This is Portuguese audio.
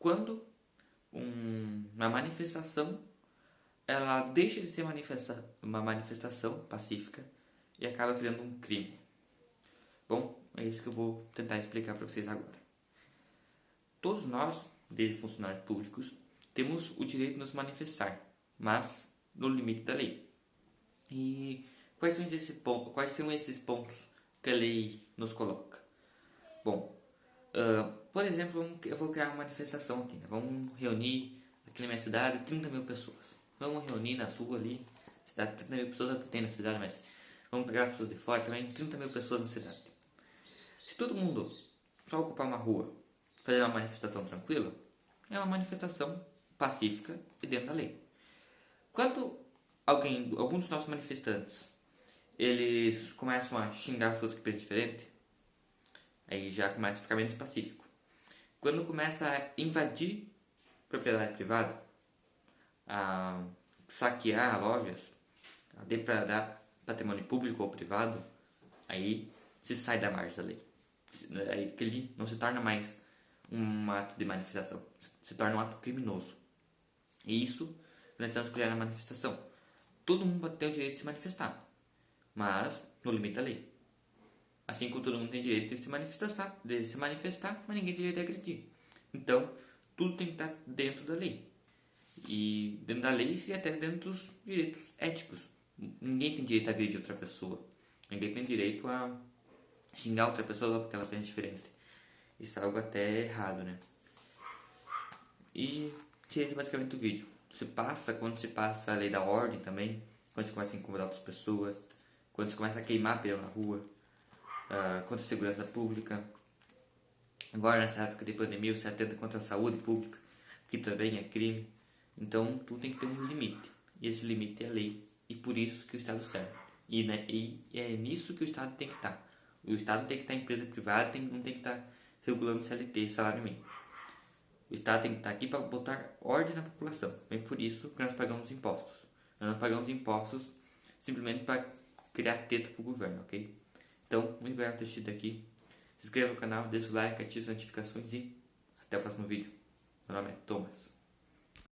quando uma manifestação ela deixa de ser uma manifestação pacífica e acaba virando um crime. Bom, é isso que eu vou tentar explicar para vocês agora. Todos nós, desde funcionários públicos, temos o direito de nos manifestar, mas no limite da lei. E quais são esses pontos que a lei nos coloca? Bom, por exemplo, eu vou criar uma manifestação aqui, né? Vamos reunir aqui na minha cidade 30 mil pessoas. Vamos reunir na sua ali, cidade, 30 mil pessoas é o que tem na cidade, mas vamos pegar pessoas de fora também, 30 mil pessoas na cidade. Se todo mundo só ocupar uma rua, fazer uma manifestação tranquila, é uma manifestação pacífica e dentro da lei. Quando alguns dos nossos manifestantes, eles começam a xingar pessoas que pensam diferente, aí já começa a ficar menos pacífico. Quando começa a invadir propriedade privada, a saquear lojas, a depredar patrimônio público ou privado, aí se sai da margem da lei. Aí aquele não se torna mais um ato de manifestação, se torna um ato criminoso. E isso nós estamos criando a manifestação. Todo mundo tem o direito de se manifestar, mas no limite da lei. Assim como todo mundo tem direito de se manifestar, mas ninguém tem direito de agredir. Então, tudo tem que estar dentro da lei. E dentro da lei e até dentro dos direitos éticos. Ninguém tem direito a agredir outra pessoa. Ninguém tem direito a xingar outra pessoa só porque ela pensa diferente. Isso é algo até errado, né? E esse é basicamente o vídeo. Quando se passa a lei da ordem também, quando se começa a incomodar outras pessoas, quando se começa a queimar pneu na rua, contra a segurança pública. Agora nessa época de pandemia você atenta contra a saúde pública, que também é crime. Então tudo tem que ter um limite. E esse limite é a lei. E por isso que o Estado serve. E é nisso que o Estado tem que estar. O Estado tem que estar em empresa privada, não tem que estar regulando CLT, salário mínimo. O Estado tem que estar aqui para botar ordem na população. É por isso que nós pagamos impostos. Nós não pagamos impostos simplesmente para criar teta para o governo, ok? Então, muito obrigado por ter assistido aqui. Se inscreva no canal, deixa o like, ative as notificações e até o próximo vídeo. Meu nome é Thomas.